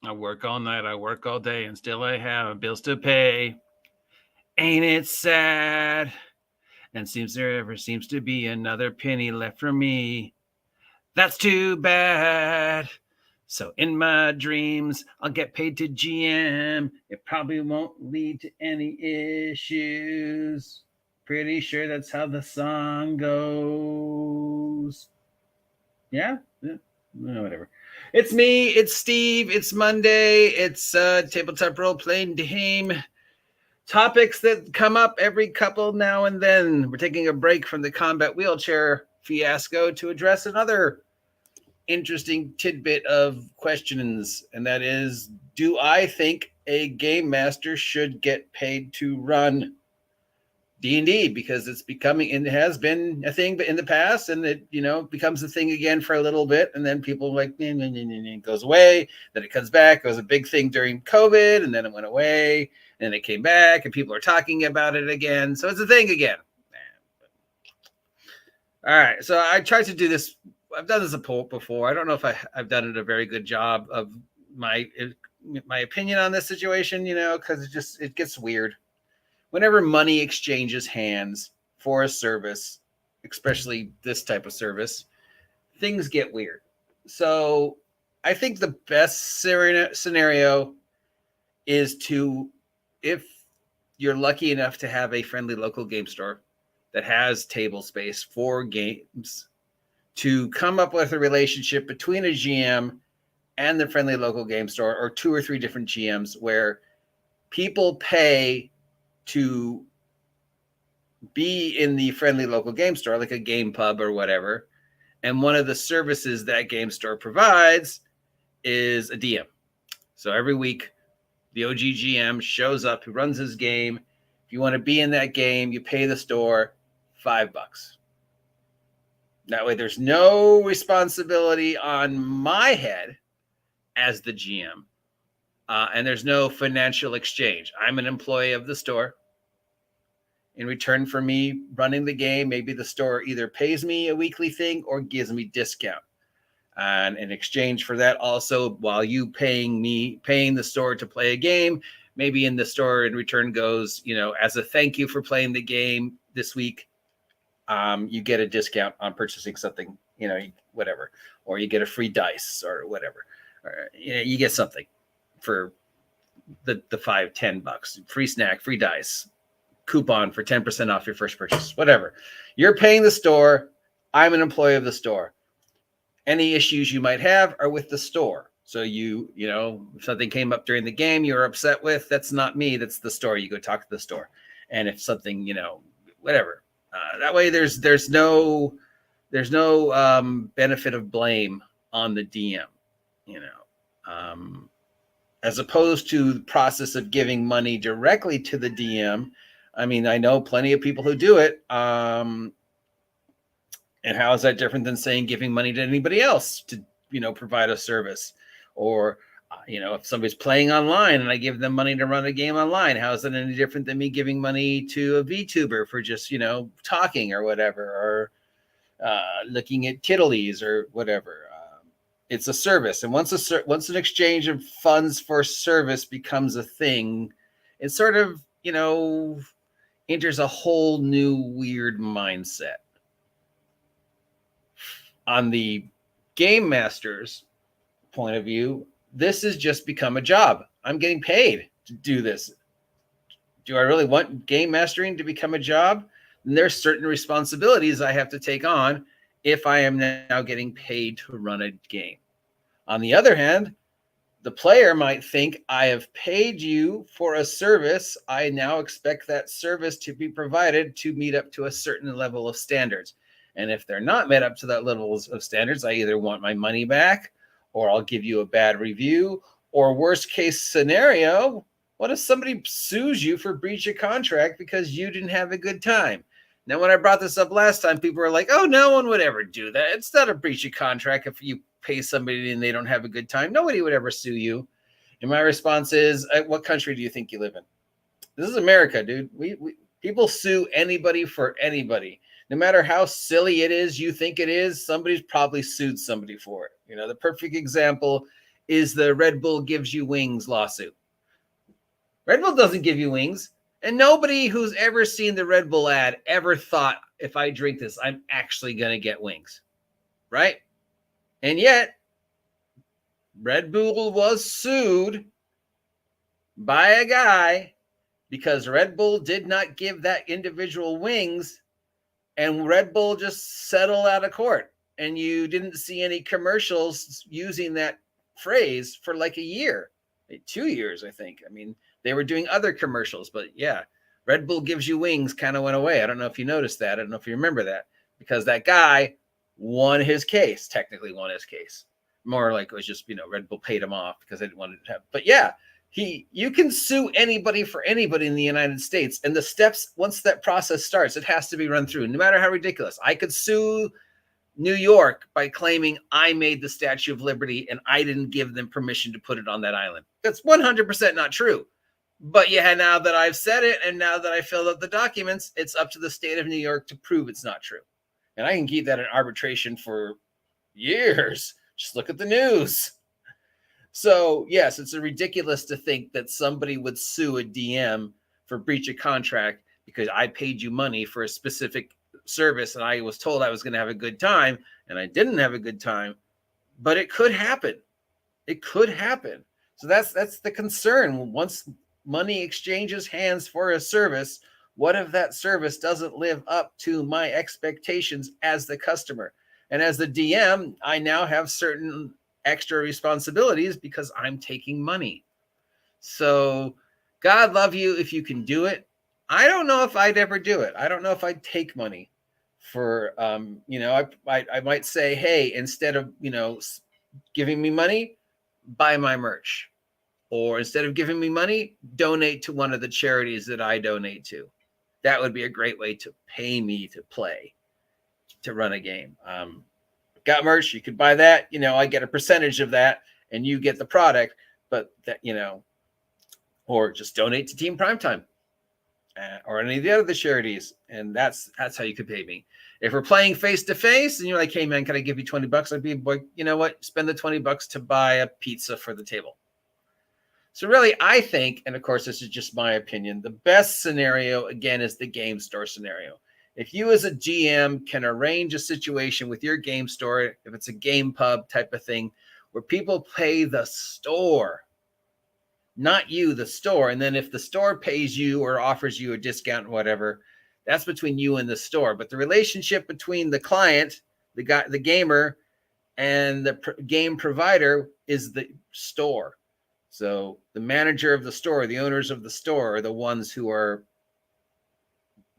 I work all night, I work all day, and still I have bills to pay. Ain't it sad? And seems there ever seems to be another penny left for me. That's too bad. So in my dreams, I'll get paid to GM. It probably won't lead to any issues. Pretty sure that's how the song goes. Yeah? Whatever. It's me, it's Steve, it's Monday, it's tabletop role playing game. Topics that come up every couple now and then. We're taking a break from the combat wheelchair fiasco to address another interesting tidbit of questions, and that is, do I think a game master should get paid to run D&D? Because it's becoming, and it has been a thing in the past, and it becomes a thing again for a little bit, and then people like it goes away, then it comes back. It was a big thing during COVID, and then it went away, and it came back, and people are talking about it again, so it's a thing again. All right, so I tried to do this. I've done this before. I don't know if I've done it a very good job of my opinion on this situation, because it gets weird. Whenever money exchanges hands for a service, especially this type of service, things get weird. So I think the best scenario is if you're lucky enough to have a friendly local game store that has table space for games, to come up with a relationship between a GM and the friendly local game store, or 2 or 3 different GMs, where people pay to be in the friendly local game store, like a game pub or whatever. And one of the services that game store provides is a DM. So every week, the OGGM shows up, who runs his game. If you want to be in that game, you pay the store $5. That way, there's no responsibility on my head as the GM, and there's no financial exchange. I'm an employee of the store. In return for me running the game, maybe the store either pays me a weekly thing or gives me discount. And in exchange for that, also, while you paying the store to play a game, maybe in the store in return goes, as a thank you for playing the game this week, you get a discount on purchasing something, whatever, or you get a free dice or whatever, or, you get something for the $5-10, free snack, free dice, coupon for 10% off your first purchase, whatever. You're paying the store. I'm an employee of the store. Any issues you might have are with the store. So if something came up during the game you're upset with, that's not me, that's the store. You go talk to the store. And if something, whatever. That way, there's no benefit of blame on the DM, as opposed to the process of giving money directly to the DM. I mean, I know plenty of people who do it. And how is that different than saying giving money to anybody else to, provide a service? Or, if somebody's playing online and I give them money to run a game online, how is that any different than me giving money to a VTuber for just, talking or whatever, or looking at tiddlies or whatever? It's a service. And once an exchange of funds for service becomes a thing, it sort of, enters a whole new weird mindset. On the game master's point of view, this has just become a job. I'm getting paid to do this. Do I really want game mastering to become a job? And there's certain responsibilities I have to take on if I am now getting paid to run a game. On the other hand, the player might think, I have paid you for a service. I now expect that service to be provided to meet up to a certain level of standards. And if they're not met up to that level of standards, I either want my money back, or I'll give you a bad review, or worst case scenario, what if somebody sues you for breach of contract because you didn't have a good time? Now, when I brought this up last time, people were like, oh, no one would ever do that. It's not a breach of contract if you pay somebody and they don't have a good time. Nobody would ever sue you. And my response is, what country do you think you live in? This is America, dude. People sue anybody for anybody. No matter how silly it is, you think it is, somebody's probably sued somebody for it. The perfect example is the Red Bull gives you wings lawsuit. Red Bull doesn't give you wings. And nobody who's ever seen the Red Bull ad ever thought, if I drink this, I'm actually going to get wings. Right? And yet, Red Bull was sued by a guy because Red Bull did not give that individual wings, and Red Bull just settled out of court. And you didn't see any commercials using that phrase for like a year, 2 years, I think. I mean, they were doing other commercials, but yeah, Red Bull gives you wings kind of went away. I don't know if you noticed that. I don't know if you remember that, because that guy won his case, technically won his case. More like it was just, Red Bull paid him off because they didn't want to have, but yeah, you can sue anybody for anybody in the United States. And the steps, once that process starts, it has to be run through, no matter how ridiculous. I could sue New York by claiming I made the Statue of Liberty and I didn't give them permission to put it on that island. That's 100% not true. But yeah, now that I've said it and now that I filled out the documents, it's up to the state of New York to prove it's not true. And I can keep that in arbitration for years. Just look at the news. So yes, it's ridiculous to think that somebody would sue a DM for breach of contract because I paid you money for a specific service and I was told I was going to have a good time and I didn't have a good time. But it could happen. It could happen. So that's the concern. Once money exchanges hands for a service, what if that service doesn't live up to my expectations as the customer? And as the DM, I now have certain extra responsibilities because I'm taking money. So God love you if you can do it. I don't know if I'd ever do it. I don't know if I'd take money for, I might say, hey, instead of, giving me money, buy my merch. Or instead of giving me money, donate to one of the charities that I donate to. That would be a great way to pay me to play, to run a game. Got merch, you could buy that. I get a percentage of that and you get the product, but that, or just donate to Team Primetime or any of the other charities. And that's how you could pay me. If we're playing face to face and you're like, hey man, can I give you $20? I'd be like, you know what? Spend the $20 to buy a pizza for the table. So really, I think, and of course, this is just my opinion, the best scenario, again, is the game store scenario. If you as a GM can arrange a situation with your game store, if it's a game pub type of thing, where people pay the store, not you, the store. And then if the store pays you or offers you a discount or whatever, that's between you and the store. But the relationship between the client, the gamer, and the game provider is the store. So the manager of the store, the owners of the store are the ones who are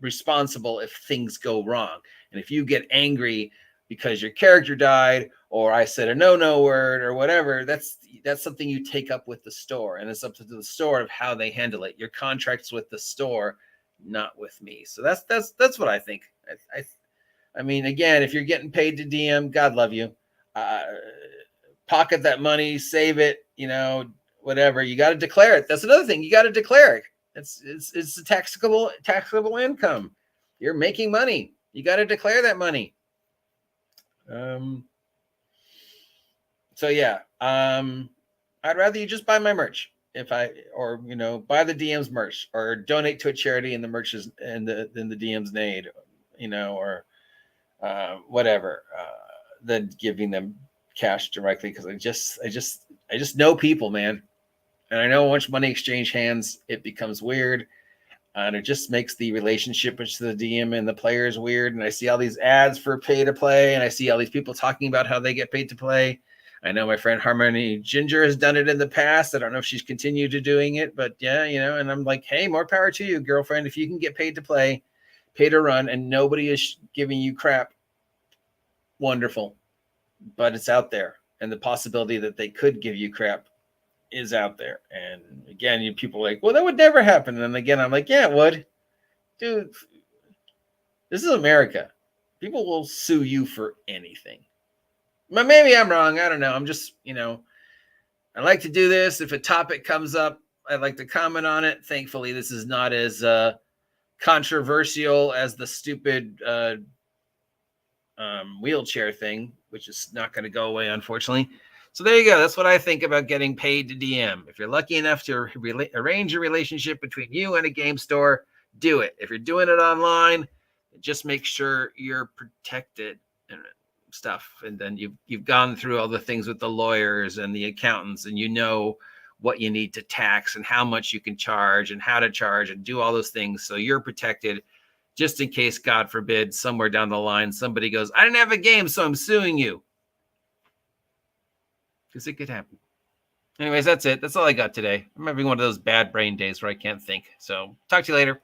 responsible if things go wrong. And if you get angry because your character died or I said a no word or whatever, that's something you take up with the store, and it's up to the store of how they handle it. Your contract's with the store, not with me. So that's what I think. I mean, again, if you're getting paid to DM, God love you. Pocket that money, save it, whatever. You got to declare it. That's another thing. You got to declare it. It's a taxable income. You're making money. You got to declare that money. So yeah, I'd rather you just buy my merch buy the DM's merch or donate to a charity and the merch is in the DM's name, or whatever, than giving them cash directly. Cause I just know people, man. And I know once money exchange hands, it becomes weird. And it just makes the relationship between the DM and the players weird. And I see all these ads for pay to play. And I see all these people talking about how they get paid to play. I know my friend Harmony Ginger has done it in the past. I don't know if she's continued to doing it, but yeah, and I'm like, hey, more power to you, girlfriend. If you can get paid to play, pay to run, and nobody is giving you crap, wonderful. But it's out there. And the possibility that they could give you crap is out there. And again, people are like, well, that would never happen. And again, I'm like, yeah, it would. Dude, this is America. People will sue you for anything. But maybe I'm wrong. I don't know. I'm just, I like to do this. If a topic comes up, I'd like to comment on it. Thankfully, this is not as controversial as the stupid wheelchair thing, which is not going to go away, unfortunately. So there you go. That's what I think about getting paid to DM. If you're lucky enough to arrange a relationship between you and a game store, do it. If you're doing it online, just make sure you're protected and stuff. And then you've gone through all the things with the lawyers and the accountants, and you know what you need to tax and how much you can charge and how to charge and do all those things. So you're protected just in case, God forbid, somewhere down the line, somebody goes, I didn't have a game, so I'm suing you. Because it could happen. Anyways, that's it. That's all I got today. I'm having one of those bad brain days where I can't think. So talk to you later.